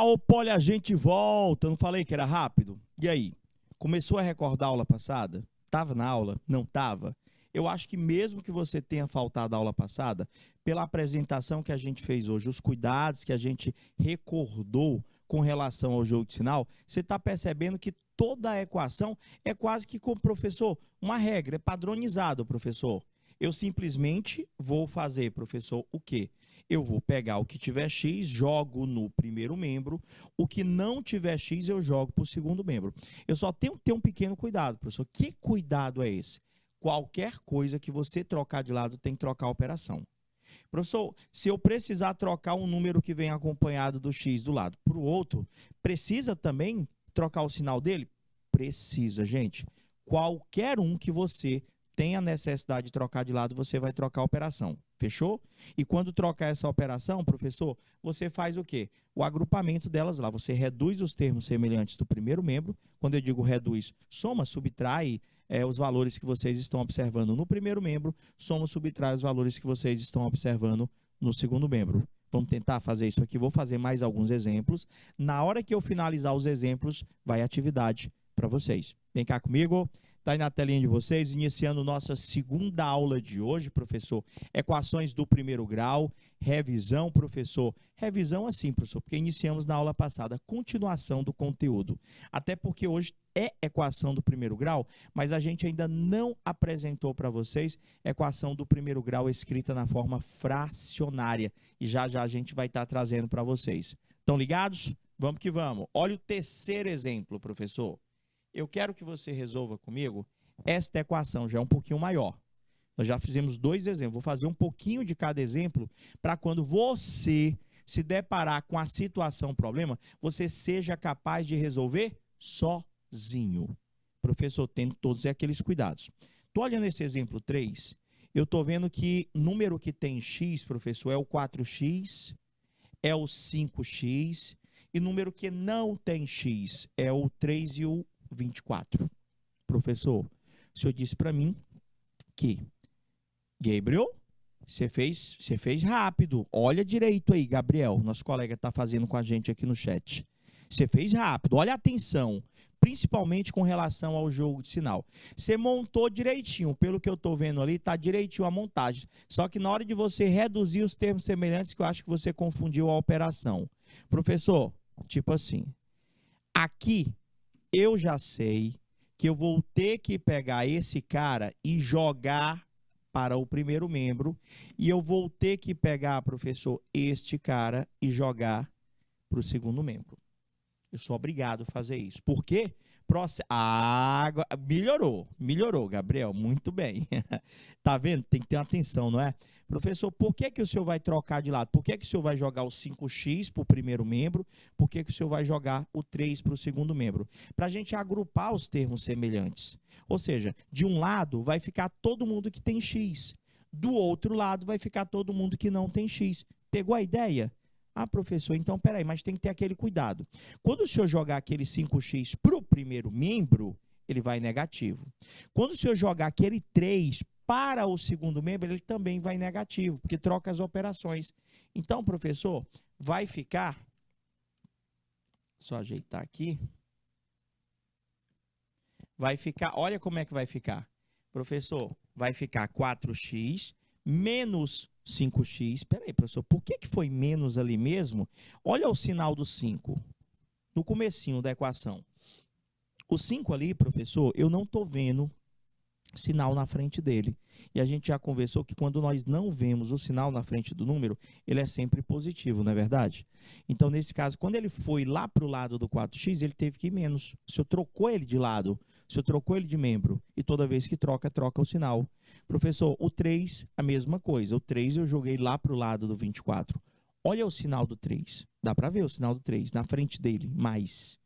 Ô Poli, a gente volta. Não falei que era rápido? E aí? Começou a recordar a aula passada? Tava na aula? Não tava? Eu acho que mesmo que você tenha faltado a aula passada, pela apresentação que a gente fez hoje, os cuidados que a gente recordou com relação ao jogo de sinal, você está percebendo que toda a equação é quase que, como professor, uma regra, é padronizado, professor. Eu simplesmente vou fazer, professor, o quê? Eu vou pegar o que tiver x, jogo no primeiro membro, o que não tiver x eu jogo para o segundo membro. Eu só tenho que ter um pequeno cuidado, professor. Que cuidado é esse? Qualquer coisa que você trocar de lado tem que trocar a operação. Professor, se eu precisar trocar um número que vem acompanhado do x do lado para o outro, precisa também trocar o sinal dele? Precisa, gente. Qualquer um que você tem a necessidade de trocar de lado, você vai trocar a operação. Fechou? E quando trocar essa operação, professor, você faz o quê? O agrupamento delas lá. Você reduz os termos semelhantes do primeiro membro. Quando eu digo reduz, soma, subtrai os valores que vocês estão observando no primeiro membro, soma, subtrai os valores que vocês estão observando no segundo membro. Vamos tentar fazer isso aqui. Vou fazer mais alguns exemplos. Na hora que eu finalizar os exemplos, vai atividade para vocês. Vem cá comigo. Está aí na telinha de vocês, iniciando nossa segunda aula de hoje, professor. Equações do primeiro grau, revisão, professor. Revisão assim, professor, porque iniciamos na aula passada, continuação do conteúdo. Até porque hoje é equação do primeiro grau, mas a gente ainda não apresentou para vocês equação do primeiro grau escrita na forma fracionária. E já já a gente vai estar trazendo para vocês. Estão ligados? Vamos que vamos. Olha o terceiro exemplo, professor. Eu quero que você resolva comigo esta equação, já é um pouquinho maior. Nós já fizemos dois exemplos. Vou fazer um pouquinho de cada exemplo para quando você se deparar com a situação, problema, você seja capaz de resolver sozinho. Professor, tendo todos aqueles cuidados. Estou olhando esse exemplo 3, eu estou vendo que número que tem x, professor, é o 4x, é o 5x, e número que não tem x é o 3 e o 24. Professor, o senhor disse para mim que, Gabriel, você fez rápido. Olha direito aí, Gabriel, nosso colega está fazendo com a gente aqui no chat. Você fez rápido, olha a atenção, principalmente com relação ao jogo de sinal. Você montou direitinho, pelo que eu estou vendo ali, está direitinho a montagem. Só que na hora de você reduzir os termos semelhantes, que eu acho que você confundiu a operação. Professor, tipo assim, aqui eu já sei que eu vou ter que pegar esse cara e jogar para o primeiro membro, e eu vou ter que pegar, professor, este cara e jogar para o segundo membro. Eu sou obrigado a fazer isso. Por quê? Melhorou, Gabriel, muito bem. Tá vendo? Tem que ter atenção, não é? Professor, por que o senhor vai trocar de lado? Por que o senhor vai jogar o 5x para o primeiro membro? Por que o senhor vai jogar o 3 para o segundo membro? Para a gente agrupar os termos semelhantes. Ou seja, de um lado vai ficar todo mundo que tem x. Do outro lado vai ficar todo mundo que não tem x. Pegou a ideia? Ah, professor, então peraí, mas tem que ter aquele cuidado. Quando o senhor jogar aquele 5x para o primeiro membro, ele vai negativo. Quando o senhor jogar aquele 3 para o segundo membro, ele também vai negativo, porque troca as operações. Então, professor, vai ficar... Só ajeitar aqui. Vai ficar... Olha como é que vai ficar. Professor, vai ficar 4x menos 5x. Espera aí, professor, por que foi menos ali mesmo? Olha o sinal do 5, no comecinho da equação. O 5 ali, professor, eu não estou vendo sinal na frente dele. E a gente já conversou que quando nós não vemos o sinal na frente do número, ele é sempre positivo, não é verdade? Então, nesse caso, quando ele foi lá para o lado do 4x, ele teve que ir menos. O senhor trocou ele de lado, o senhor trocou ele de membro, e toda vez que troca, troca o sinal. Professor, o 3, a mesma coisa. O 3 eu joguei lá para o lado do 24. Olha o sinal do 3. Dá para ver o sinal do 3 na frente dele, mais.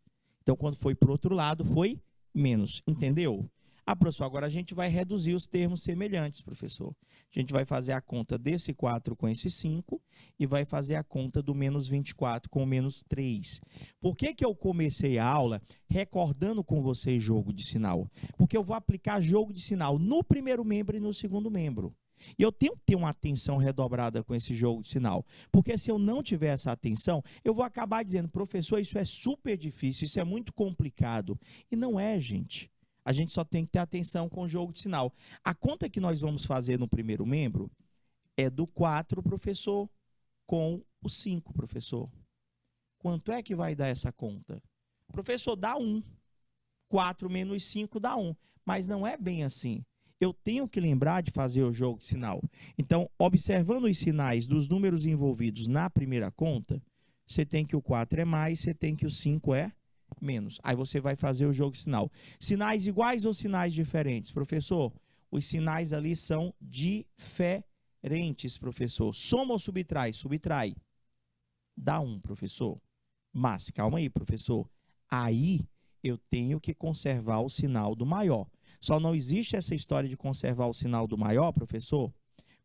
Então, quando foi para o outro lado, foi menos. Entendeu? Ah, professor, agora a gente vai reduzir os termos semelhantes, professor. A gente vai fazer a conta desse 4 com esse 5 e vai fazer a conta do menos 24 com o menos 3. Por que eu comecei a aula recordando com vocês jogo de sinal? Porque eu vou aplicar jogo de sinal no primeiro membro e no segundo membro. E eu tenho que ter uma atenção redobrada com esse jogo de sinal. Porque se eu não tiver essa atenção, eu vou acabar dizendo, professor, isso é super difícil, isso é muito complicado. E não é, gente. A gente só tem que ter atenção com o jogo de sinal. A conta que nós vamos fazer no primeiro membro é do 4, professor, com o 5, professor. Quanto é que vai dar essa conta? Professor, dá 1. 4 menos 5 dá 1. Mas não é bem assim. Eu tenho que lembrar de fazer o jogo de sinal. Então, observando os sinais dos números envolvidos na primeira conta, você tem que o 4 é mais, você tem que o 5 é menos. Aí você vai fazer o jogo de sinal. Sinais iguais ou sinais diferentes? Professor, os sinais ali são diferentes, professor. Soma ou subtrai? Subtrai. Dá 1, professor. Mas, calma aí, professor. Aí eu tenho que conservar o sinal do maior. Só não existe essa história de conservar o sinal do maior, professor,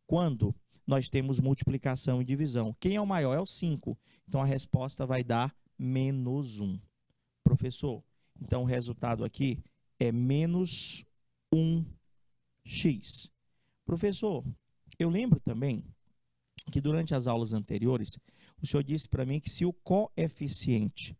quando nós temos multiplicação e divisão. Quem é o maior? É o 5. Então, a resposta vai dar menos 1. Professor, então o resultado aqui é menos 1x. Professor, eu lembro também que durante as aulas anteriores, o senhor disse para mim que se o coeficiente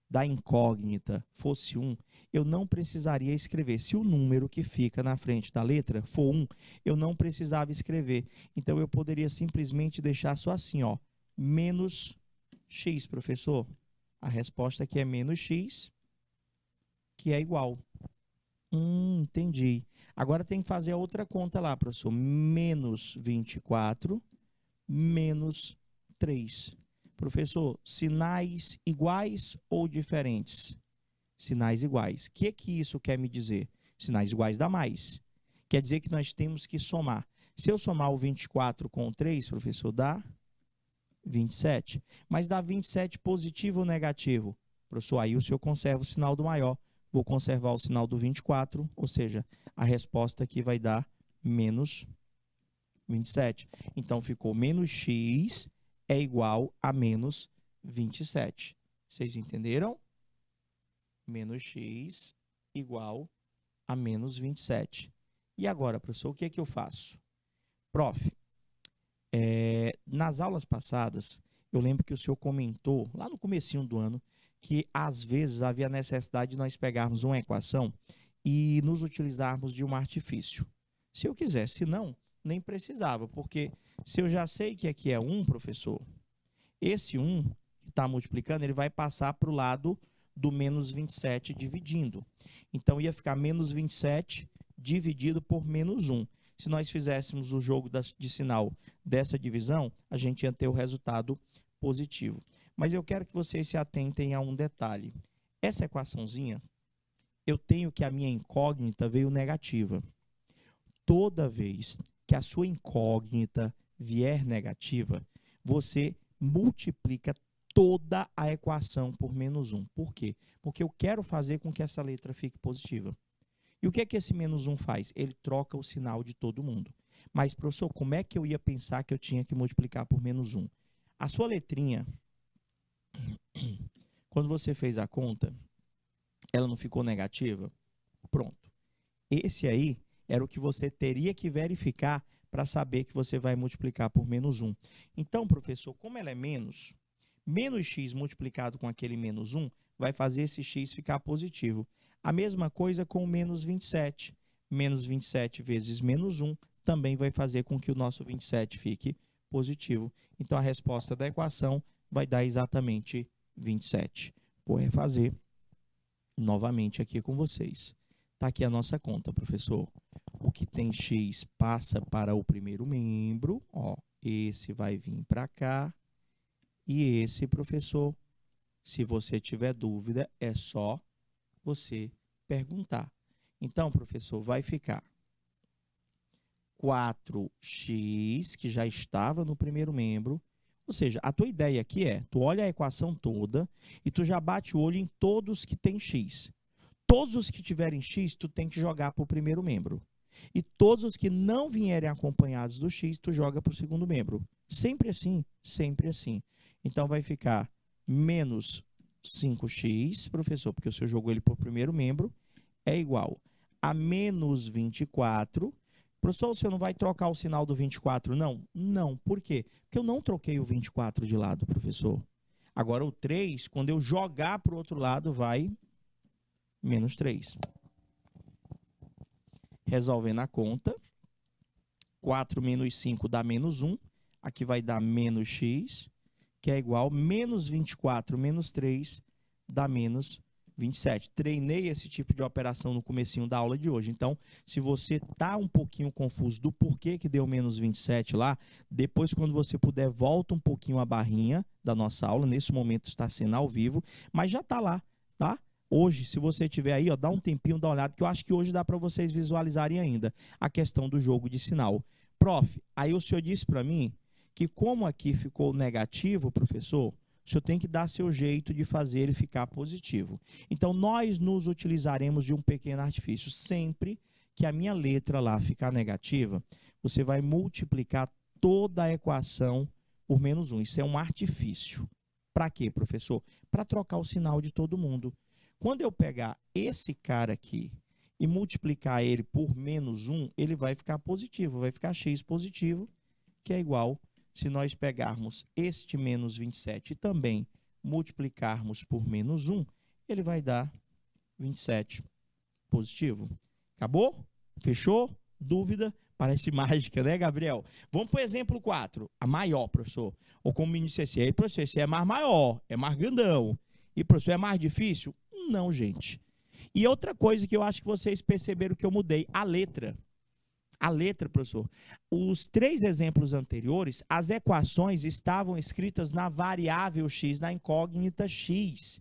da incógnita fosse 1, eu não precisaria escrever. Se o número que fica na frente da letra for 1, eu não precisava escrever. Então, eu poderia simplesmente deixar só assim, ó, menos x, professor. A resposta aqui é menos x, que é igual. Entendi. Agora tem que fazer a outra conta lá, professor. Menos 24, menos 3. Professor, sinais iguais ou diferentes? Sinais iguais. O que isso quer me dizer? Sinais iguais dá mais. Quer dizer que nós temos que somar. Se eu somar o 24 com o 3, professor, dá 27. Mas dá 27 positivo ou negativo? Professor, aí o senhor conserva o sinal do maior. Vou conservar o sinal do 24, ou seja, a resposta aqui vai dar menos 27. Então, ficou menos x é igual a menos 27. Vocês entenderam? Menos x igual a menos 27. E agora, professor, o que é que eu faço? Prof, nas aulas passadas, eu lembro que o senhor comentou, lá no comecinho do ano, que às vezes havia necessidade de nós pegarmos uma equação e nos utilizarmos de um artifício. Se eu quisesse, se não, nem precisava, porque se eu já sei que aqui é 1, professor, esse 1 que está multiplicando, ele vai passar para o lado do menos 27 dividindo. Então, ia ficar menos 27 dividido por menos 1. Se nós fizéssemos o jogo de sinal dessa divisão, a gente ia ter o resultado positivo. Mas eu quero que vocês se atentem a um detalhe. Essa equaçãozinha, eu tenho que a minha incógnita veio negativa. Toda vez que a sua incógnita vier negativa, você multiplica toda a equação por menos 1. Por quê? Porque eu quero fazer com que essa letra fique positiva. E o que é que esse menos 1 faz? Ele troca o sinal de todo mundo. Mas, professor, como é que eu ia pensar que eu tinha que multiplicar por menos 1? A sua letrinha, quando você fez a conta, ela não ficou negativa? Pronto. Esse aí era o que você teria que verificar para saber que você vai multiplicar por menos 1. Então, professor, como ela é menos x multiplicado com aquele menos 1 vai fazer esse x ficar positivo. A mesma coisa com o menos 27. Menos 27 vezes menos 1 também vai fazer com que o nosso 27 fique positivo. Então, a resposta da equação vai dar exatamente 27. Vou refazer novamente aqui com vocês. Está aqui a nossa conta, professor. O que tem x passa para o primeiro membro. Ó, esse vai vir para cá. E esse, professor, se você tiver dúvida, é só você perguntar. Então, professor, vai ficar 4x, que já estava no primeiro membro. Ou seja, a tua ideia aqui é, tu olha a equação toda e tu já bate o olho em todos que tem x. Todos os que tiverem x, tu tem que jogar para o primeiro membro. E todos os que não vierem acompanhados do x, tu joga para o segundo membro. Sempre assim, sempre assim. Então, vai ficar menos 5x, professor, porque o senhor jogou ele para o primeiro membro, é igual a menos 24. Professor, você não vai trocar o sinal do 24, não? Não. Por quê? Porque eu não troquei o 24 de lado, professor. Agora o 3, quando eu jogar para o outro lado, vai menos 3. Resolvendo a conta, 4 menos 5 dá menos 1. Aqui vai dar menos x, que é igual a menos 24 menos 3 dá menos 27. Treinei esse tipo de operação no comecinho da aula de hoje. Então, se você está um pouquinho confuso do porquê que deu menos 27 lá, depois, quando você puder, volta um pouquinho a barrinha da nossa aula. Nesse momento está sendo ao vivo, mas já está lá, tá? Hoje, se você tiver aí, ó, dá um tempinho, dá uma olhada, que eu acho que hoje dá para vocês visualizarem ainda a questão do jogo de sinal. Prof, aí o senhor disse para mim que como aqui ficou negativo, professor, o senhor tem que dar seu jeito de fazer ele ficar positivo. Então, nós nos utilizaremos de um pequeno artifício. Sempre que a minha letra lá ficar negativa, você vai multiplicar toda a equação por menos 1. Isso é um artifício. Para quê, professor? Para trocar o sinal de todo mundo. Quando eu pegar esse cara aqui e multiplicar ele por menos 1, ele vai ficar positivo, vai ficar x positivo, que é igual, se nós pegarmos este menos 27 e também multiplicarmos por menos 1, ele vai dar 27 positivo. Acabou? Fechou? Dúvida? Parece mágica, né, Gabriel? Vamos para o exemplo 4. A maior, professor. Ou como me disse assim, aí, professor, esse é mais maior, é mais grandão. E, professor, é mais difícil? Não, gente. E outra coisa que eu acho que vocês perceberam que eu mudei, a letra. A letra, professor. Os 3 exemplos anteriores, as equações estavam escritas na variável x, na incógnita x.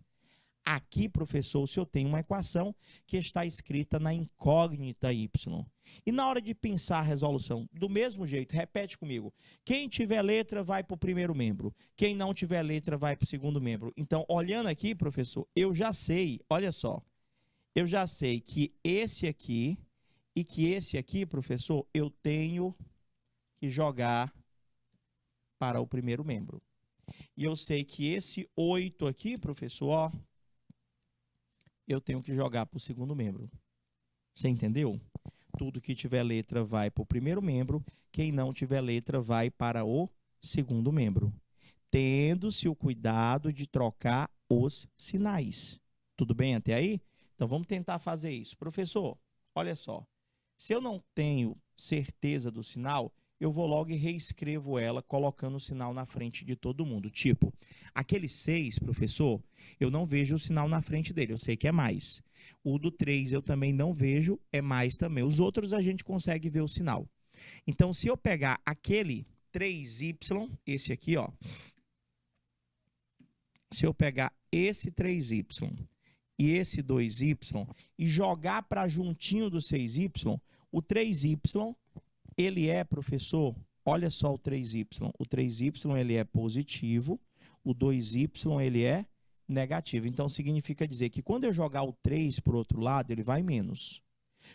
Aqui, professor, o senhor tem uma equação que está escrita na incógnita y. E na hora de pensar a resolução, do mesmo jeito, repete comigo. Quem tiver letra vai para o primeiro membro. Quem não tiver letra vai para o segundo membro. Então, olhando aqui, professor, eu já sei, olha só, eu já sei que esse aqui e que esse aqui, professor, eu tenho que jogar para o primeiro membro. E eu sei que esse 8 aqui, professor, ó, eu tenho que jogar para o segundo membro. Você entendeu? Tudo que tiver letra vai para o primeiro membro, quem não tiver letra vai para o segundo membro. Tendo-se o cuidado de trocar os sinais. Tudo bem até aí? Então, vamos tentar fazer isso. Professor, olha só. Se eu não tenho certeza do sinal, eu vou logo e reescrevo ela, colocando o sinal na frente de todo mundo. Tipo, aquele 6, professor, eu não vejo o sinal na frente dele, eu sei que é mais. O do 3 eu também não vejo, é mais também. Os outros a gente consegue ver o sinal. Então, se eu pegar aquele 3y, esse aqui, ó. Se eu pegar esse 3y e esse 2y e jogar para juntinho do 6y, o 3y, ele é, professor, olha só o 3y. O 3y, ele é positivo, o 2y, ele é negativo. Então, significa dizer que quando eu jogar o 3 para o outro lado, ele vai menos.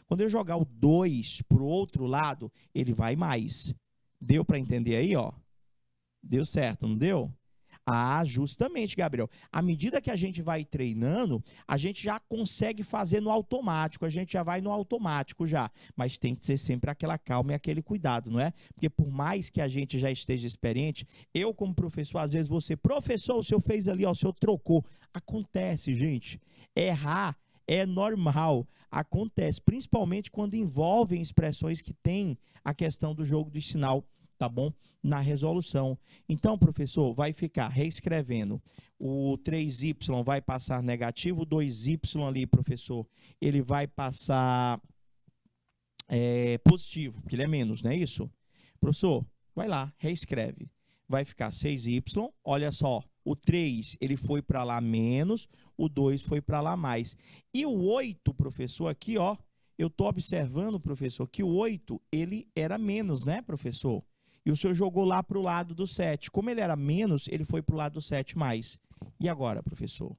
Quando eu jogar o 2 para o outro lado, ele vai mais. Deu para entender aí, ó? Deu certo, não deu? Ah, justamente, Gabriel. À medida que a gente vai treinando, a gente já consegue fazer no automático, a gente já vai no automático já. Mas tem que ser sempre aquela calma e aquele cuidado, não é? Porque por mais que a gente já esteja experiente, eu como professor, às vezes você, professor, o senhor fez ali, ó, o senhor trocou. Acontece, gente. Errar é normal. Acontece, principalmente quando envolvem expressões que têm a questão do jogo de sinal, tá bom? Na resolução. Então, professor, vai ficar reescrevendo. O 3y vai passar negativo, o 2y ali, professor, ele vai passar positivo, porque ele é menos, não é isso? Professor, vai lá, reescreve. Vai ficar 6y, olha só, o 3 ele foi para lá menos, o 2 foi para lá mais. E o 8, professor, aqui, ó, eu estou observando, professor, que o 8 ele era menos, né, professor? E o senhor jogou lá para o lado do 7. Como ele era menos, ele foi para o lado do 7 mais. E agora, professor? O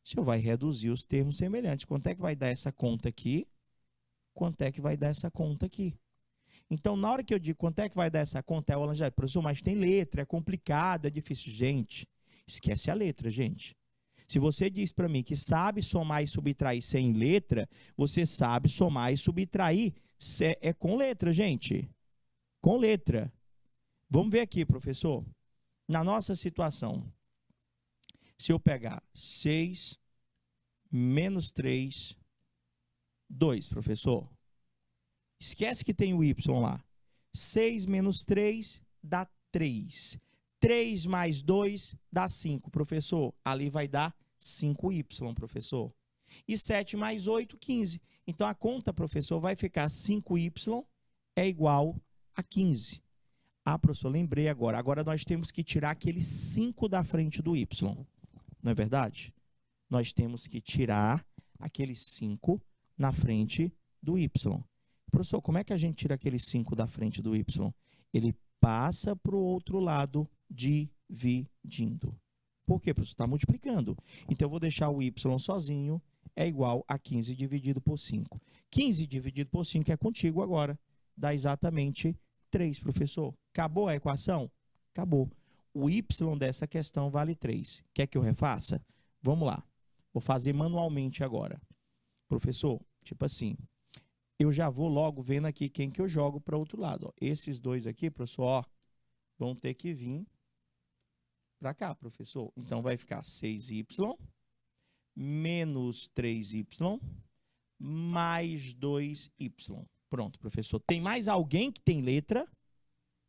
senhor vai reduzir os termos semelhantes. Quanto é que vai dar essa conta aqui? Quanto é que vai dar essa conta aqui? Então, na hora que eu digo quanto é que vai dar essa conta, o Alan já diz, professor, mas tem letra, é complicado, é difícil. Gente, esquece a letra, gente. Se você diz para mim que sabe somar e subtrair sem letra, você sabe somar e subtrair É com letra, gente. Com letra. Vamos ver aqui, professor. Na nossa situação, se eu pegar 6 menos 3, 2, professor. Esquece que tem o y lá. 6 menos 3 dá 3. 3 mais 2 dá 5, professor. Ali vai dar 5y, professor. E 7 mais 8, 15. Então, a conta, professor, vai ficar 5y é igual a 15. Ah, professor, lembrei agora. Agora nós temos que tirar aquele 5 da frente do y. Não é verdade? Nós temos que tirar aquele 5 na frente do y. Professor, como é que a gente tira aquele 5 da frente do y? Ele passa para o outro lado dividindo. Por quê, professor? Está multiplicando. Então, eu vou deixar o y sozinho, é igual a 15 dividido por 5. 15 dividido por 5 é contigo agora. Dá exatamente 3, professor. Acabou a equação? Acabou. O y dessa questão vale 3. Quer que eu refaça? Vamos lá. Vou fazer manualmente agora. Professor, tipo assim, eu já vou logo vendo aqui quem que eu jogo para o outro lado. Ó. Esses dois aqui, professor, ó, vão ter que vir para cá, professor. Então, vai ficar 6y menos 3y mais 2y. Pronto, professor. Tem mais alguém que tem letra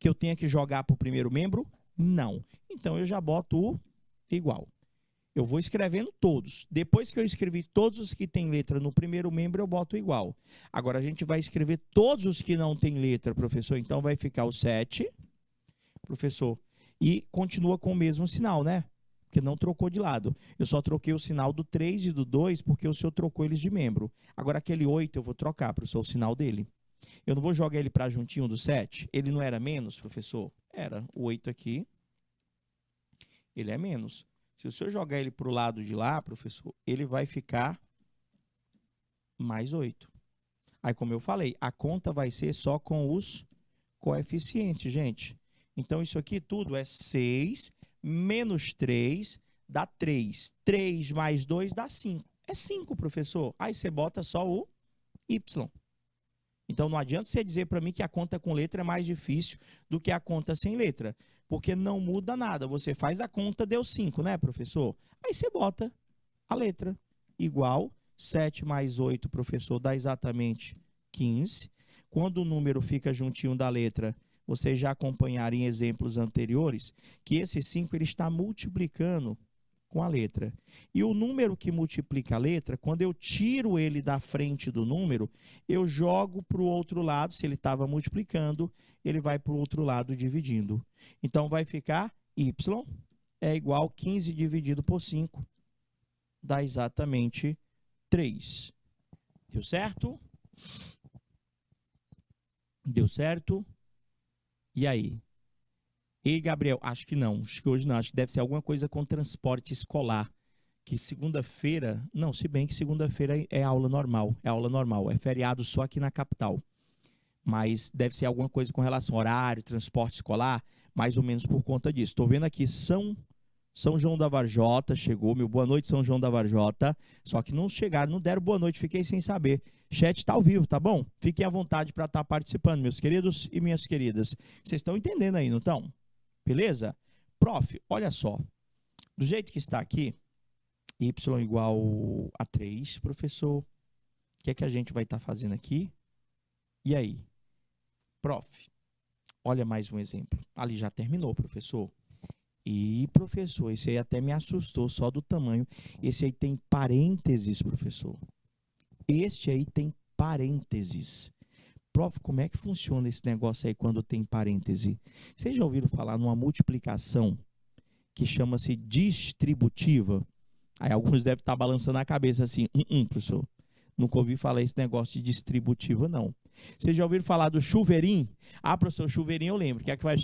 que eu tenha que jogar para o primeiro membro? Não. Então, eu já boto o igual. Eu vou escrevendo todos. Depois que eu escrevi todos os que têm letra no primeiro membro, eu boto igual. Agora, a gente vai escrever todos os que não têm letra, professor. Então, vai ficar o 7, professor. E continua com o mesmo sinal, né? Porque não trocou de lado. Eu só troquei o sinal do 3 e do 2 porque o senhor trocou eles de membro. Agora, aquele 8 eu vou trocar, professor, o sinal dele. Eu não vou jogar ele para juntinho do 7? Ele não era menos, professor? Era. O 8 aqui, ele é menos. Se o senhor jogar ele para o lado de lá, professor, ele vai ficar mais 8. Aí, como eu falei, a conta vai ser só com os coeficientes, gente. Então, isso aqui tudo é 6 menos 3 dá 3. 3 mais 2 dá 5. É 5, professor. Aí você bota só o y. Então, não adianta você dizer para mim que a conta com letra é mais difícil do que a conta sem letra. Porque não muda nada. Você faz a conta, deu 5, né, professor? Aí você bota a letra igual 7 mais 8, professor, dá exatamente 15. Quando o número fica juntinho da letra, vocês já acompanharam em exemplos anteriores que esse 5 ele está multiplicando com a letra. E o número que multiplica a letra, quando eu tiro ele da frente do número, eu jogo para o outro lado. Se ele estava multiplicando, ele vai para o outro lado dividindo. Então, vai ficar y é igual a 15 dividido por 5. Dá exatamente 3. Deu certo? Deu certo? E aí? E Gabriel, acho que não. Acho que hoje não. Acho que deve ser alguma coisa com transporte escolar. Que segunda-feira... Não, se bem que segunda-feira é aula normal. É aula normal. É feriado só aqui na capital. Mas deve ser alguma coisa com relação ao horário, transporte escolar, mais ou menos por conta disso. Estou vendo aqui São João da Varjota, chegou, meu boa noite, São João da Varjota. Só que não chegaram, não deram boa noite, fiquei sem saber. Chat está ao vivo, tá bom? Fiquem à vontade para estar participando, meus queridos e minhas queridas. Vocês estão entendendo aí, não estão? Beleza? Prof, olha só. Do jeito que está aqui, y igual a 3, professor. O que é que a gente vai estar fazendo aqui? E aí? Prof, olha mais um exemplo. Ali já terminou, professor. E, professor, esse aí até me assustou só do tamanho. Esse aí tem parênteses, professor. Este aí tem parênteses. Prof, como é que funciona esse negócio aí quando tem parêntese? Vocês já ouviram falar numa multiplicação que chama-se distributiva? Aí alguns devem estar balançando a cabeça assim, professor. Nunca ouvi falar esse negócio de distributiva, não. Vocês já ouviram falar do chuveirinho? Ah, professor, chuveirinho eu lembro. Que é que vai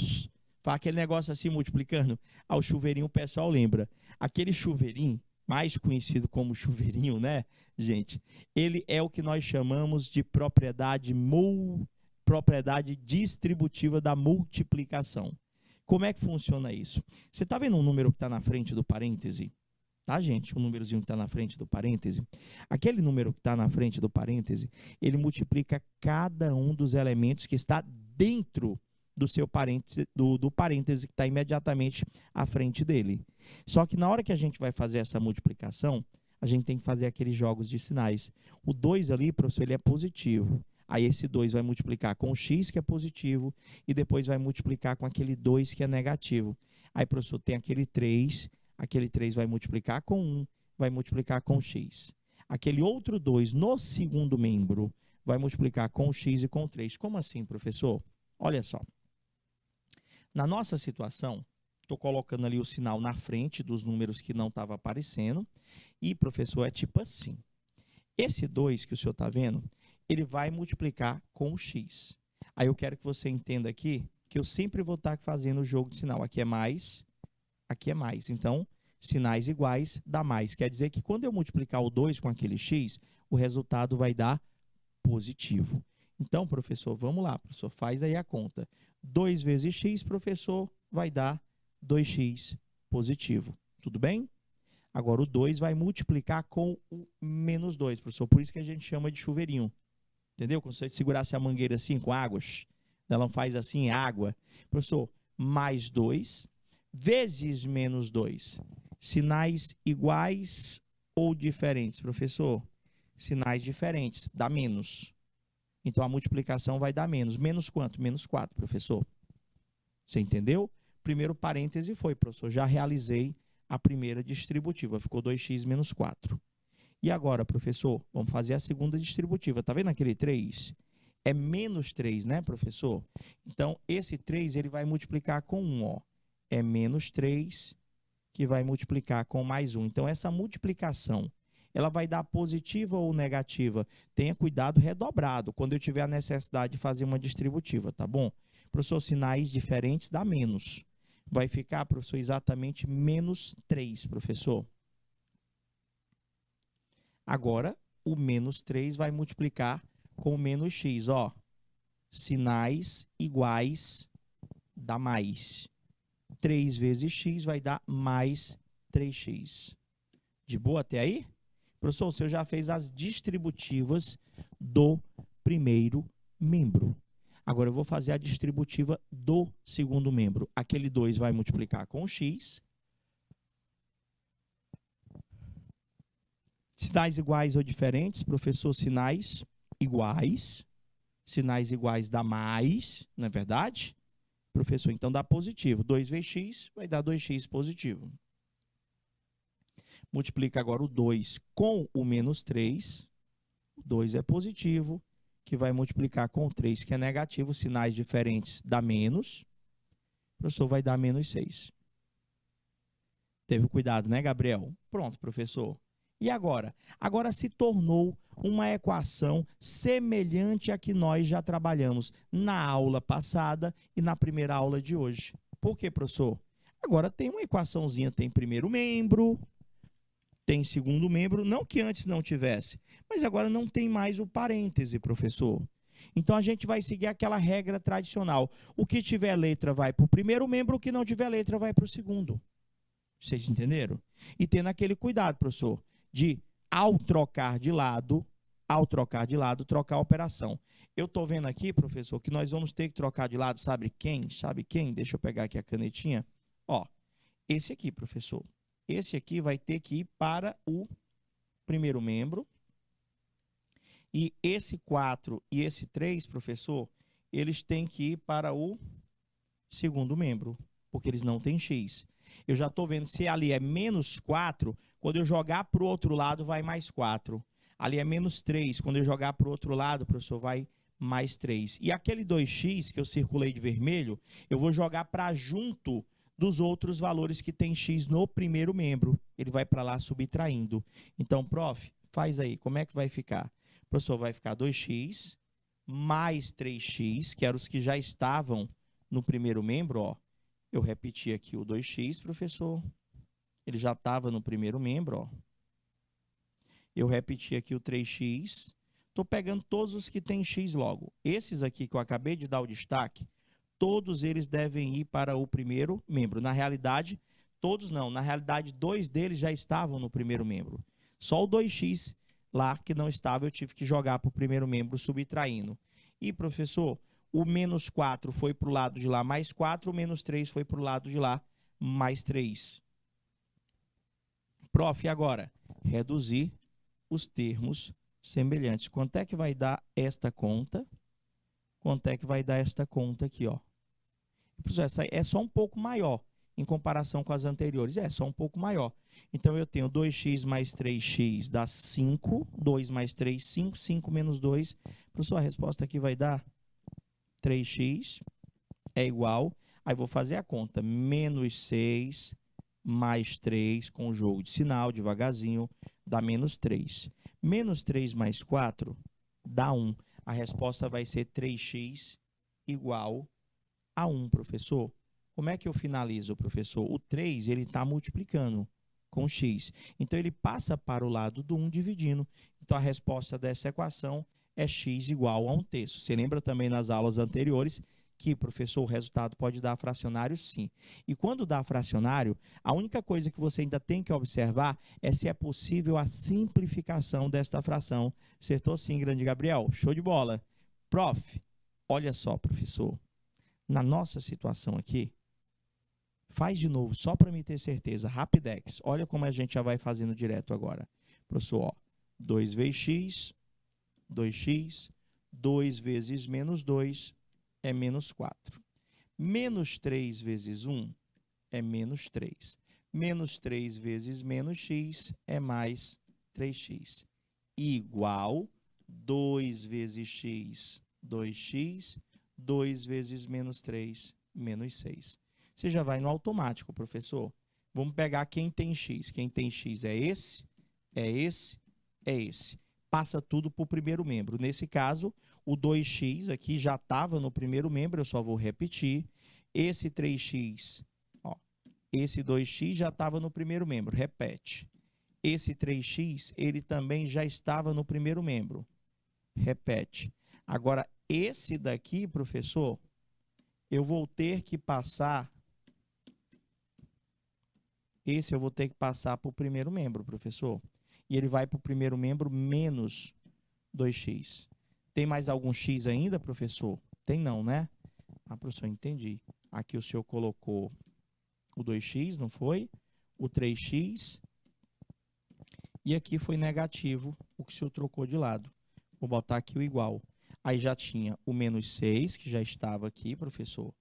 aquele negócio assim multiplicando? Ah, o chuveirinho o pessoal lembra. Aquele chuveirinho, mais conhecido como chuveirinho, né, gente? Ele é o que nós chamamos de propriedade distributiva da multiplicação. Como é que funciona isso? Você está vendo um número que está na frente do parêntese? tá, gente? O númerozinho que está na frente do parêntese. Aquele número que está na frente do parêntese, ele multiplica cada um dos elementos que está dentro do seu parêntese, do parêntese que está imediatamente à frente dele. Só que na hora que a gente vai fazer essa multiplicação, a gente tem que fazer aqueles jogos de sinais. O 2 ali, professor, ele é positivo. Aí esse 2 vai multiplicar com o x, que é positivo, e depois vai multiplicar com aquele 2, que é negativo. Aí, professor, tem aquele 3 vai multiplicar com 1, vai multiplicar com x. Aquele outro 2 no segundo membro vai multiplicar com o x e com o 3. Como assim, professor? Olha só. Na nossa situação, estou colocando ali o sinal na frente dos números que não estavam aparecendo. E, professor, é tipo assim. Esse 2 que o senhor está vendo, ele vai multiplicar com o x. Aí eu quero que você entenda aqui que eu sempre vou estar fazendo o jogo de sinal. Aqui é mais, aqui é mais. Então, sinais iguais dá mais. Quer dizer que quando eu multiplicar o 2 com aquele x, o resultado vai dar positivo. Então, professor, vamos lá. Professor, faz aí a conta. 2 vezes x, professor, vai dar 2x positivo. Tudo bem? Agora, o 2 vai multiplicar com o menos 2, professor. Por isso que a gente chama de chuveirinho. Entendeu? Quando você segurasse a mangueira assim, com águas, ela faz assim, água. Professor, mais 2 vezes menos 2. Sinais iguais ou diferentes, professor? Sinais diferentes, dá menos. Então, a multiplicação vai dar menos. Menos quanto? Menos 4, professor. Você entendeu? Primeiro parêntese foi, professor, já realizei a primeira distributiva. Ficou 2x menos 4. E agora, professor, vamos fazer a segunda distributiva. Está vendo aquele 3? É menos 3, né, professor? Então, esse 3 ele vai multiplicar com 1. Ó. É menos 3 que vai multiplicar com mais 1. Então, essa multiplicação, ela vai dar positiva ou negativa? Tenha cuidado redobrado quando eu tiver a necessidade de fazer uma distributiva, tá bom? Professor, sinais diferentes dá menos. Vai ficar, professor, exatamente menos 3, professor. Agora, o menos 3 vai multiplicar com o menos x. Ó, sinais iguais dá mais. 3 vezes x vai dar mais 3x. De boa até aí? Professor, o senhor já fez as distributivas do primeiro membro. Agora, eu vou fazer a distributiva do segundo membro. Aquele 2 vai multiplicar com o x. Sinais iguais ou diferentes? Professor, sinais iguais. Sinais iguais dá mais, não é verdade? Professor, então dá positivo. 2 vezes x vai dar 2x positivo. Multiplica agora o 2 com o menos 3. O 2 é positivo, que vai multiplicar com o 3, que é negativo. Sinais diferentes dá menos. O professor vai dar menos 6. Teve cuidado, né, Gabriel? Pronto, professor. E agora? Agora se tornou uma equação semelhante à que nós já trabalhamos na aula passada e na primeira aula de hoje. Por quê, professor? Agora tem uma equaçãozinha, tem primeiro membro, tem segundo membro, não que antes não tivesse, mas agora não tem mais o parêntese, professor. Então, a gente vai seguir aquela regra tradicional. O que tiver letra vai para o primeiro membro, o que não tiver letra vai para o segundo. Vocês entenderam? E tendo aquele cuidado, professor, de, ao trocar de lado, trocar a operação. Eu estou vendo aqui, professor, que nós vamos ter que trocar de lado, sabe quem? Sabe quem? Deixa eu pegar aqui a canetinha. Ó, esse aqui, professor. Esse aqui vai ter que ir para o primeiro membro. E esse 4 e esse 3, professor, eles têm que ir para o segundo membro, porque eles não têm x. Eu já estou vendo, se ali é menos 4, quando eu jogar para o outro lado, vai mais 4. Ali é menos 3, quando eu jogar para o outro lado, professor, vai mais 3. E aquele 2x que eu circulei de vermelho, eu vou jogar para junto dos outros valores que tem x no primeiro membro. Ele vai para lá subtraindo. Então, prof, faz aí, como é que vai ficar? Professor, vai ficar 2x mais 3x, que eram os que já estavam no primeiro membro, ó. Eu repeti aqui o 2x, professor. Ele já estava no primeiro membro, ó. Eu repeti aqui o 3x. Estou pegando todos os que têm x logo. Esses aqui que eu acabei de dar o destaque, todos eles devem ir para o primeiro membro. Na realidade, Todos não. Na realidade, 2 deles já estavam no primeiro membro. Só o 2x lá que não estava, eu tive que jogar para o primeiro membro subtraindo. E, professor, o menos 4 foi para o lado de lá mais 4, o menos 3 foi para o lado de lá mais 3. Prof, e agora? Reduzir os termos semelhantes. Quanto é que vai dar esta conta? Quanto é que vai dar esta conta aqui, ó? Professor, essa é só um pouco maior em comparação com as anteriores. É só um pouco maior. Então, eu tenho 2x mais 3x dá 5. 2 mais 3, 5. 5 menos 2. Professor, a resposta aqui vai dar 3x é igual. Aí, vou fazer a conta. Menos 6 mais 3, com o jogo de sinal, devagarzinho, dá menos 3. Menos 3 mais 4 dá 1. A resposta vai ser 3x igual a 1, professor. Como é que eu finalizo, professor? O 3, ele está multiplicando com x. Então, ele passa para o lado do 1 dividindo. Então, a resposta dessa equação é x igual a 1/3. Você lembra também nas aulas anteriores que, professor, o resultado pode dar fracionário, sim. E quando dá fracionário, a única coisa que você ainda tem que observar é se é possível a simplificação desta fração. Acertou sim, grande Gabriel. Show de bola. Prof, olha só, professor. Na nossa situação aqui, faz de novo, só para me ter certeza, Rapidex. Olha como a gente já vai fazendo direto agora. Professor, ó, 2 vezes x, 2x, 2 vezes menos 2 é menos 4. Menos 3 vezes 1 é menos 3. Menos 3 vezes menos x é mais 3x. Igual 2 vezes x, 2x, 2 vezes menos 3, menos 6. Você já vai no automático, professor. Vamos pegar quem tem x. Quem tem x é esse, é esse, é esse. Passa tudo para o primeiro membro. Nesse caso, o 2x aqui já estava no primeiro membro, eu só vou repetir. Esse 3x, ó, esse 2x já estava no primeiro membro, repete. Esse 3x, ele também já estava no primeiro membro, repete. Agora, esse daqui, professor, eu vou ter que passar... Esse eu vou ter que passar para o primeiro membro, professor. E ele vai para o primeiro membro menos 2x. Tem mais algum x ainda, professor? Tem não, né? Ah, professor, entendi. Aqui o senhor colocou o 2x, não foi? O 3x. E aqui foi negativo o que o senhor trocou de lado. Vou botar aqui o igual. Aí já tinha o menos 6, que já estava aqui, professor.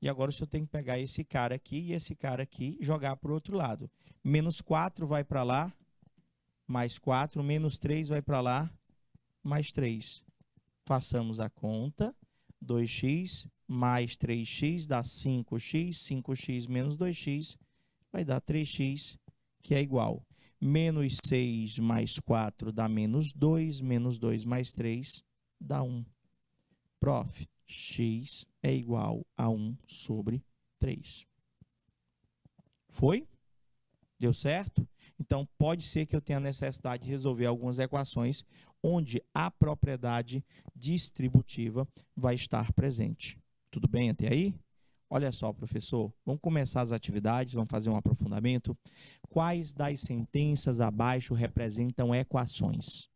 E agora o senhor tem que pegar esse cara aqui e esse cara aqui e jogar para o outro lado. Menos 4 vai para lá, mais 4. Menos 3 vai para lá, mais 3. Façamos a conta. 2x mais 3x dá 5x. 5x menos 2x vai dar 3x, que é igual. Menos 6 mais 4 dá menos 2. Menos 2 mais 3 dá 1. Prof, x é igual a 1 sobre 3. Foi? Deu certo? Então, pode ser que eu tenha necessidade de resolver algumas equações onde a propriedade distributiva vai estar presente. Tudo bem até aí? Olha só, professor, vamos começar as atividades, vamos fazer um aprofundamento. Quais das sentenças abaixo representam equações?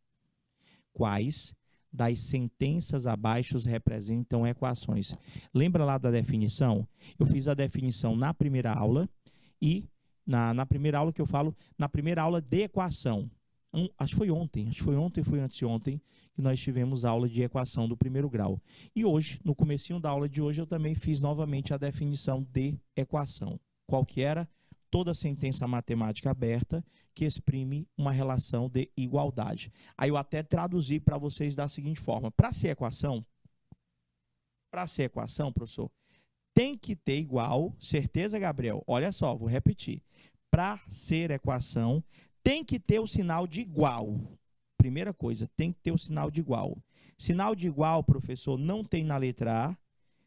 Quais das sentenças abaixo representam equações? Lembra lá da definição? Eu fiz a definição na primeira aula e na primeira aula que eu falo, na primeira aula de equação. Acho que foi ontem, foi antes de ontem, que nós tivemos aula de equação do primeiro grau. E hoje, no comecinho da aula de hoje, eu também fiz novamente a definição de equação. Qual que era? Toda sentença matemática aberta que exprime uma relação de igualdade. Aí eu até traduzi para vocês da seguinte forma. Para ser equação, professor, tem que ter igual, certeza, Gabriel? Olha só, vou repetir. Para ser equação, tem que ter o sinal de igual. Primeira coisa, tem que ter o sinal de igual. Sinal de igual, professor, não tem na letra A.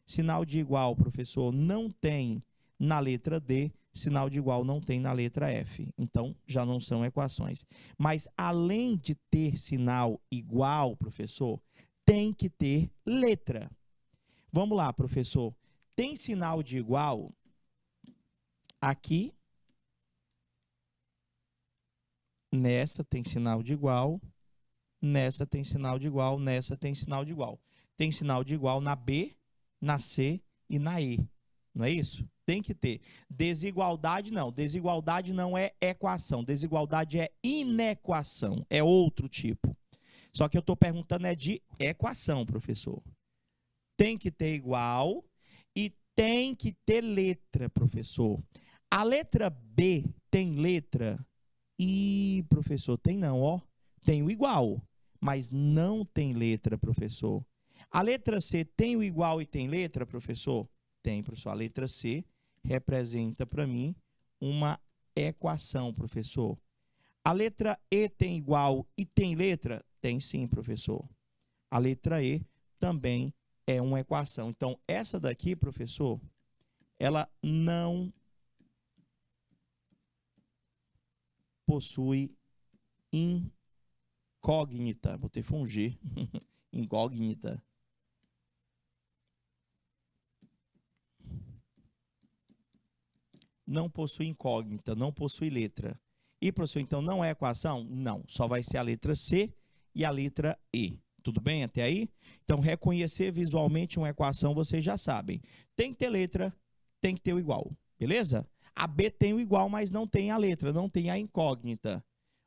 Sinal de igual, professor, não tem na letra D. Sinal de igual não tem na letra F. Então, já não são equações. Mas, além de ter sinal igual, professor, tem que ter letra. Vamos lá, professor. Tem sinal de igual aqui Nessa tem sinal de igual, nessa tem sinal de igual, nessa tem sinal de igual. Tem sinal de igual na B, na C e na E. Não é isso? Tem que ter. Desigualdade não. Desigualdade não é equação. Desigualdade é inequação. É outro tipo. Só que eu estou perguntando é de equação, professor. Tem que ter igual e tem que ter letra, professor. A letra B tem letra? Ih, professor, tem não, ó. Tem o igual, mas não tem letra, professor. A letra C tem o igual e tem letra, professor? Tem, professor. A letra C representa para mim uma equação, professor. A letra E tem igual e tem letra? Tem sim, professor. A letra E também é uma equação. Então, essa daqui, professor, ela não possui incógnita. Botei fungir. Incógnita. Não possui incógnita, não possui letra. E, professor, então não é equação? Não, só vai ser a letra C e a letra E. Tudo bem até aí? Então, reconhecer visualmente uma equação, vocês já sabem. Tem que ter letra, tem que ter o igual, beleza? A B tem o igual, mas não tem a letra, não tem a incógnita.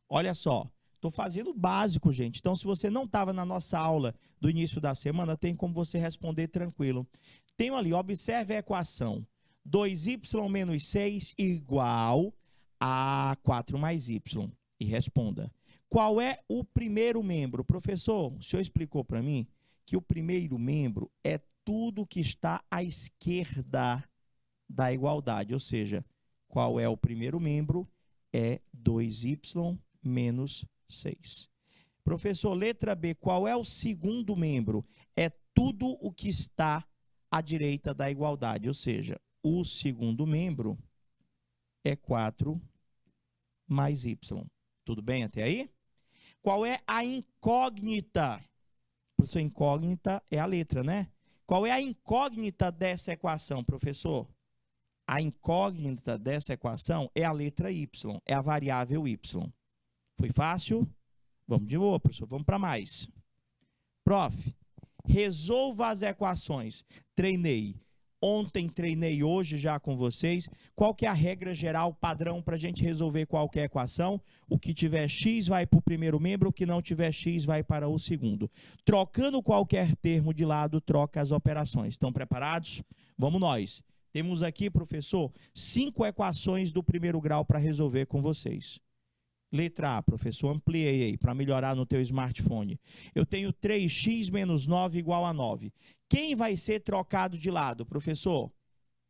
Olha só, estou fazendo o básico, gente. Então, se você não estava na nossa aula do início da semana, tem como você responder tranquilo. Tenho ali, observe a equação. 2y menos 6 igual a 4 mais y. E responda. Qual é o primeiro membro? Professor, o senhor explicou para mim que o primeiro membro é tudo que está à esquerda da igualdade. Ou seja, qual é o primeiro membro? É 2y menos 6. Professor, letra B, qual é o segundo membro? É tudo o que está à direita da igualdade. Ou seja, o segundo membro é 4 mais y. Tudo bem até aí? Qual é a incógnita? Professor, incógnita é a letra, né? Qual é a incógnita dessa equação, professor? A incógnita dessa equação é a letra y, é a variável y. Foi fácil? Vamos de boa, professor. Vamos para mais. Prof, resolva as equações. Treinei. Ontem treinei, hoje já com vocês. Qual que é a regra geral, padrão, para a gente resolver qualquer equação? O que tiver x vai para o primeiro membro, o que não tiver x vai para o segundo. Trocando qualquer termo de lado, troca as operações. Estão preparados? Vamos nós. Temos aqui, professor, 5 equações do primeiro grau para resolver com vocês. Letra A, professor, ampliei aí para melhorar no teu smartphone. Eu tenho 3x menos 9 igual a 9. Quem vai ser trocado de lado, professor?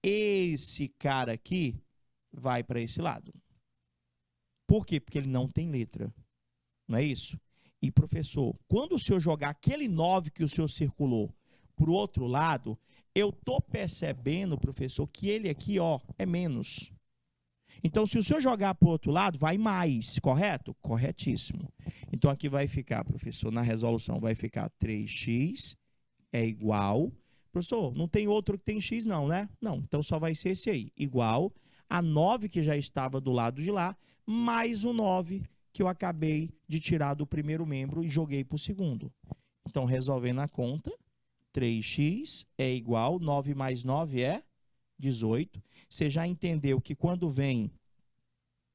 Esse cara aqui vai para esse lado. Por quê? Porque ele não tem letra. Não é isso? E, professor, quando o senhor jogar aquele 9 que o senhor circulou para o outro lado, eu estou percebendo, professor, que ele aqui, ó, é menos. Então, se o senhor jogar para o outro lado, vai mais, correto? Corretíssimo. Então, aqui vai ficar, professor, na resolução, vai ficar 3x é igual... Professor, não tem outro que tem x não, né? Não, então só vai ser esse aí, igual a 9 que já estava do lado de lá, mais o 9 que eu acabei de tirar do primeiro membro e joguei para o segundo. Então, resolvendo a conta, 3x é igual, 9 mais 9 é 18. Você já entendeu que quando vem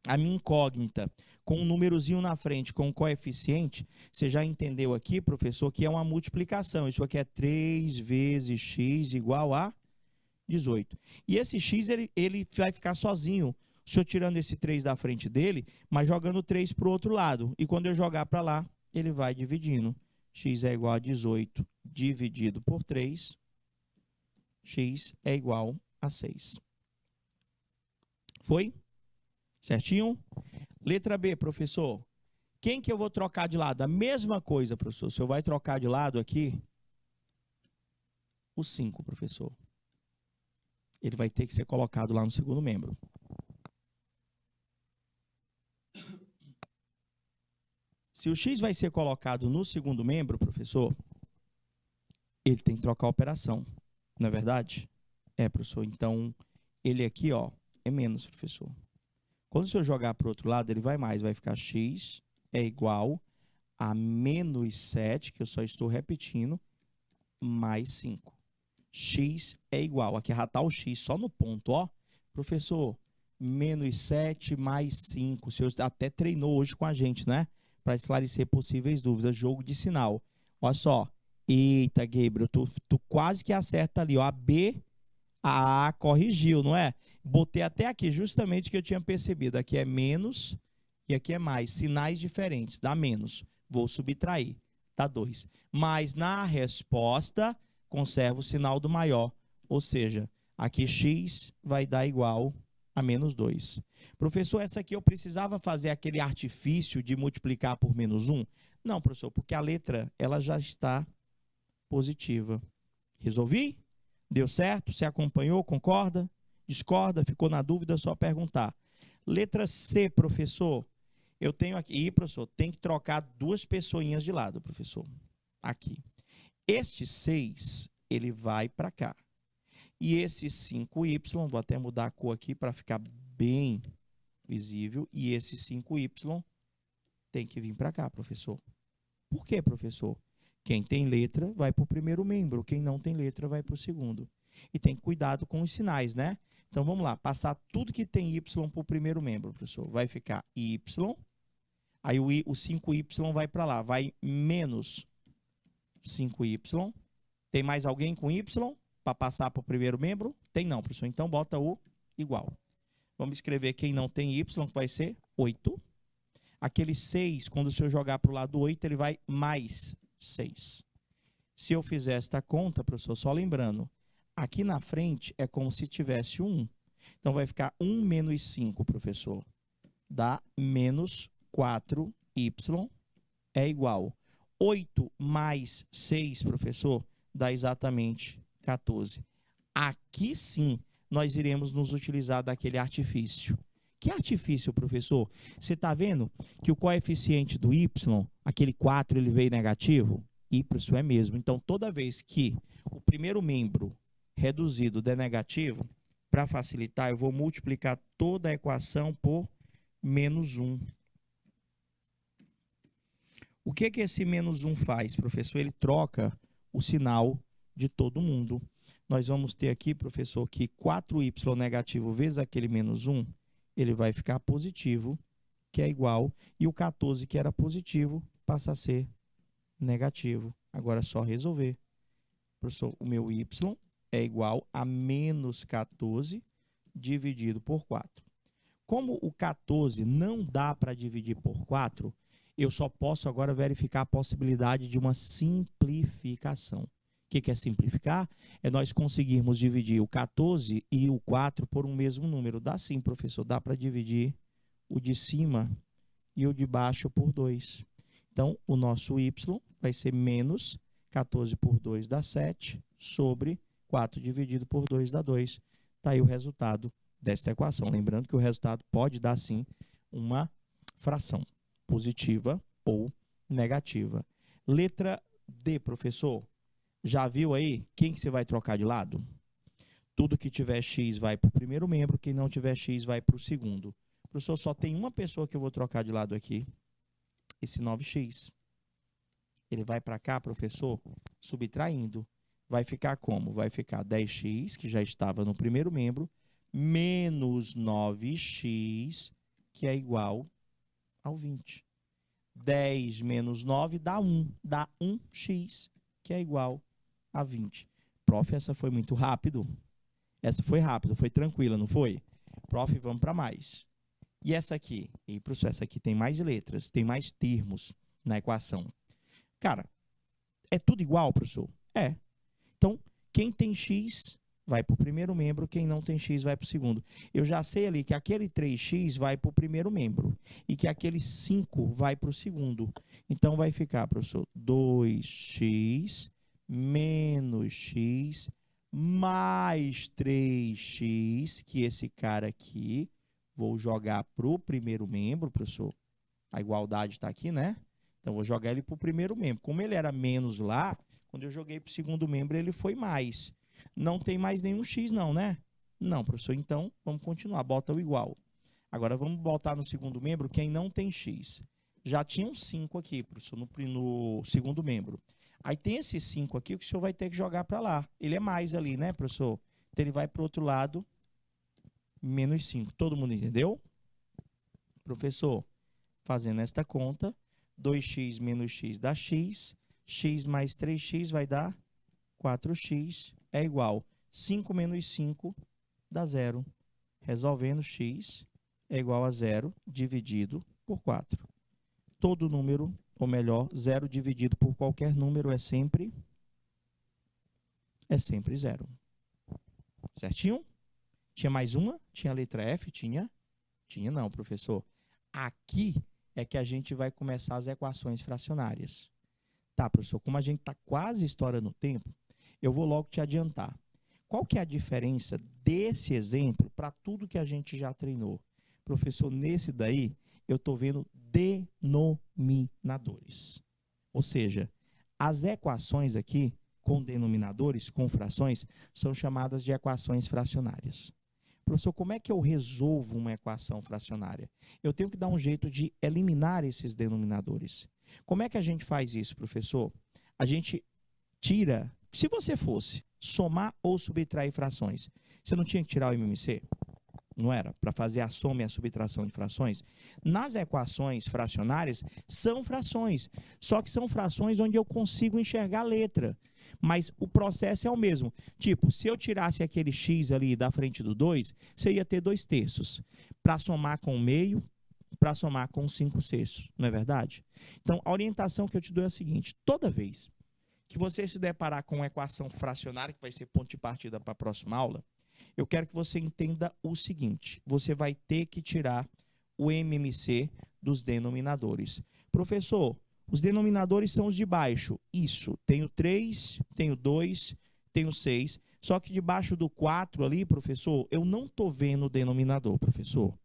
a minha incógnita com um númerozinho na frente, com um coeficiente, você já entendeu aqui, professor, que é uma multiplicação. Isso aqui é 3 vezes x igual a 18. E esse x, ele vai ficar sozinho, o senhor tirando esse 3 da frente dele, mas jogando 3 para o outro lado. E quando eu jogar para lá, ele vai dividindo. X é igual a 18 dividido por 3. X é igual a 6. Foi? Certinho? Letra B, professor. Quem que eu vou trocar de lado? A mesma coisa, professor. O senhor vai trocar de lado aqui o 5, professor. Ele vai ter que ser colocado lá no segundo membro. Se o x vai ser colocado no segundo membro, professor, ele tem que trocar a operação. Não é verdade? É, professor. Então, ele aqui, ó, é menos, professor. Quando se eu jogar para o outro lado, ele vai mais. Vai ficar x é igual a menos 7, que eu só estou repetindo, mais 5. X é igual, aqui já está o x só no ponto, ó. Professor, menos 7 mais 5. O senhor até treinou hoje com a gente, né? Para esclarecer possíveis dúvidas. Jogo de sinal. Olha só. Eita, Gabriel, tu quase que acerta ali, ó. A B, a A corrigiu, não é? Botei até aqui justamente o que eu tinha percebido. Aqui é menos e aqui é mais. Sinais diferentes, dá menos. Vou subtrair, dá 2. Mas na resposta, conserva o sinal do maior. Ou seja, aqui x vai dar igual a menos 2. Professor, essa aqui eu precisava fazer aquele artifício de multiplicar por menos 1? Não, professor, porque a letra ela já está positiva. Resolvi? Deu certo? Você acompanhou? Concorda? Discorda? Ficou na dúvida? Só perguntar. Letra C, professor. Eu tenho aqui, professor, tem que trocar duas pessoinhas de lado, professor. Aqui. Este 6, ele vai para cá. E esse 5y, vou até mudar a cor aqui para ficar bem visível. E esse 5y tem que vir para cá, professor. Por quê, professor? Quem tem letra vai para o primeiro membro, quem não tem letra vai para o segundo. E tem cuidado com os sinais, né? Então, vamos lá, passar tudo que tem y para o primeiro membro, professor. Vai ficar y, aí o 5y vai para lá, vai menos 5y. Tem mais alguém com y para passar para o primeiro membro? Tem não, professor. Então, bota o igual. Vamos escrever quem não tem y, que vai ser 8. Aquele 6, quando o senhor jogar para o lado 8, ele vai mais 6. Se eu fizer esta conta, professor, só lembrando, aqui na frente é como se tivesse um 1. Então, vai ficar 1 menos 5, professor. Dá menos 4y é igual. 8 mais 6, professor, dá exatamente 14. Aqui sim, nós iremos nos utilizar daquele artifício. Que artifício, professor? Você está vendo que o coeficiente do y, aquele 4, ele veio negativo? E, professor, é mesmo. Então, toda vez que o primeiro membro reduzido der negativo, para facilitar, eu vou multiplicar toda a equação por menos 1. O que esse menos 1 faz, professor? Ele troca o sinal de todo mundo. Nós vamos ter aqui, professor, que 4y negativo vezes aquele menos 1, ele vai ficar positivo, que é igual, e o 14, que era positivo, passa a ser negativo. Agora é só resolver. Professor, o meu y é igual a menos 14 dividido por 4. Como o 14 não dá para dividir por 4, eu só posso agora verificar a possibilidade de uma simplificação. O que é simplificar? É nós conseguirmos dividir o 14 e o 4 por um mesmo número. Dá sim, professor. Dá para dividir o de cima e o de baixo por 2. Então, o nosso y vai ser menos 14 por 2 dá 7, sobre 4 dividido por 2 dá 2. Está aí o resultado desta equação. Lembrando que o resultado pode dar, sim, uma fração positiva ou negativa. Letra D, professor. Já viu aí quem que você vai trocar de lado? Tudo que tiver x vai para o primeiro membro, quem não tiver x vai para o segundo. Professor, só tem uma pessoa que eu vou trocar de lado aqui, esse 9x. Ele vai para cá, professor, subtraindo. Vai ficar como? Vai ficar 10x, que já estava no primeiro membro, menos 9x, que é igual ao 20. 10 menos 9 dá 1. Dá 1x, que é igual a 20. Prof, essa foi muito rápido. Essa foi rápida, foi tranquila, não foi? Prof, vamos para mais. E essa aqui? E, professor, essa aqui tem mais letras, tem mais termos na equação. Cara, é tudo igual, professor? É. Então, quem tem x vai para o primeiro membro, quem não tem x vai para o segundo. Eu já sei ali que aquele 3x vai para o primeiro membro e que aquele 5 vai para o segundo. Então, vai ficar, professor, 2x menos x mais 3x, que esse cara aqui, vou jogar para o primeiro membro, professor. A igualdade está aqui, né? Então, vou jogar ele para o primeiro membro. Como ele era menos lá, quando eu joguei para o segundo membro, ele foi mais. Não tem mais nenhum x não, né? Não, professor. Então, vamos continuar. Bota o igual. Agora vamos voltar no segundo membro, quem não tem x. Já tinha um 5 aqui, professor, no segundo membro. Aí tem esse 5 aqui que o senhor vai ter que jogar para lá. Ele é mais ali, né, professor? Então ele vai para o outro lado, menos 5. Todo mundo entendeu? Professor, fazendo esta conta, 2x menos x dá x. X mais 3x vai dar 4x é igual 5 menos 5 dá 0. Resolvendo, x é igual a 0 dividido por 4. Todo número, ou melhor, 0 dividido por qualquer número é sempre 0. Certinho? Tinha mais uma? Tinha a letra F? Tinha? Tinha não, professor. Aqui é que a gente vai começar as equações fracionárias. Tá, professor, como a gente está quase estourando o tempo, eu vou logo te adiantar. Qual que é a diferença desse exemplo para tudo que a gente já treinou? Professor, nesse daí, eu estou vendo denominadores. Ou seja, as equações aqui, com denominadores, com frações, são chamadas de equações fracionárias. Professor, como é que eu resolvo uma equação fracionária? Eu tenho que dar um jeito de eliminar esses denominadores. Como é que a gente faz isso, professor? A gente tira, se você fosse somar ou subtrair frações, você não tinha que tirar o MMC? Não era? Para fazer a soma e a subtração de frações. Nas equações fracionárias, são frações. Só que são frações onde eu consigo enxergar a letra. Mas o processo é o mesmo. Tipo, se eu tirasse aquele x ali da frente do 2, você ia ter 2/3. Para somar com o meio, para somar com 5/6. Não é verdade? Então, a orientação que eu te dou é a seguinte. Toda vez que você se deparar com uma equação fracionária, que vai ser ponto de partida para a próxima aula, eu quero que você entenda o seguinte. Você vai ter que tirar o MMC dos denominadores. Professor, os denominadores são os de baixo. Isso, tenho 3, tenho 2, tenho 6. Só que debaixo do 4 ali, professor, eu não estou vendo o denominador, professor.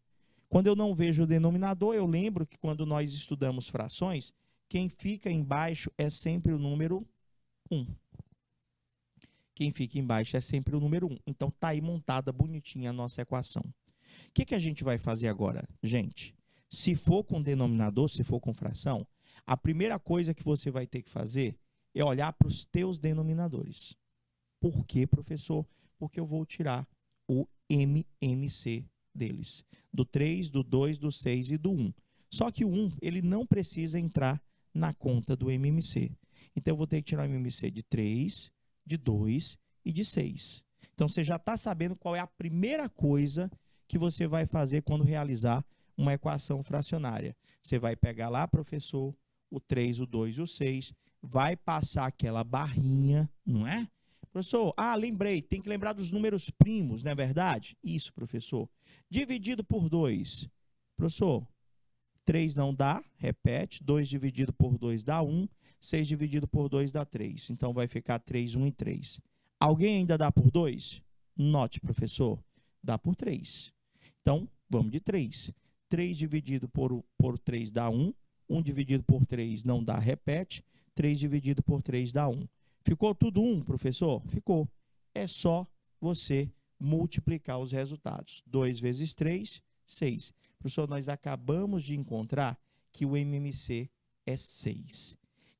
Quando eu não vejo o denominador, eu lembro que quando nós estudamos frações, quem fica embaixo é sempre o número 1. Quem fica embaixo é sempre o número 1. Então, está aí montada bonitinha a nossa equação. O que a gente vai fazer agora? Gente, se for com denominador, se for com fração, a primeira coisa que você vai ter que fazer é olhar para os teus denominadores. Por quê, professor? Porque eu vou tirar o MMC deles. Do 3, do 2, do 6 e do 1. Só que o 1, ele não precisa entrar na conta do MMC. Então, eu vou ter que tirar o MMC de 3, de 2 e de 6. Então, você já está sabendo qual é a primeira coisa que você vai fazer quando realizar uma equação fracionária. Você vai pegar lá, professor, o 3, o 2 e o 6, vai passar aquela barrinha, não é? Professor, lembrei, tem que lembrar dos números primos, não é verdade? Isso, professor. Dividido por 2. Professor, 3 não dá, repete, 2 dividido por 2 dá 1, 6 dividido por 2 dá 3. Então, vai ficar 3, 1 e 3. Alguém ainda dá por 2? Note, professor, dá por 3. Então, vamos de 3. 3 dividido por 3 dá 1. 1 dividido por 3 não dá, repete. 3 dividido por 3 dá 1. Ficou tudo 1, professor? Ficou. É só você multiplicar os resultados. 2 vezes 3, 6. Professor, nós acabamos de encontrar que o MMC é 6.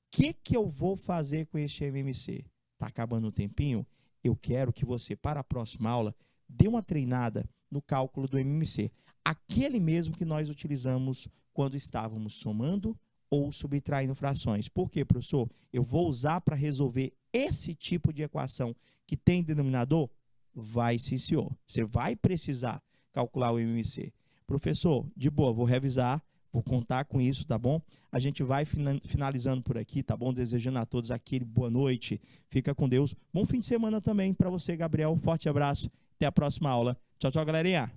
O que eu vou fazer com este MMC? Está acabando o tempinho? Eu quero que você, para a próxima aula, dê uma treinada no cálculo do MMC. Aquele mesmo que nós utilizamos quando estávamos somando ou subtraindo frações. Por quê, professor? Eu vou usar para resolver esse tipo de equação que tem denominador? Vai sim, senhor. Você vai precisar calcular o MMC. Professor, de boa, vou revisar, vou contar com isso, tá bom? A gente vai finalizando por aqui, tá bom? Desejando a todos aquele boa noite. Fica com Deus. Bom fim de semana também para você, Gabriel. Forte abraço. Até a próxima aula. Tchau, tchau, galerinha.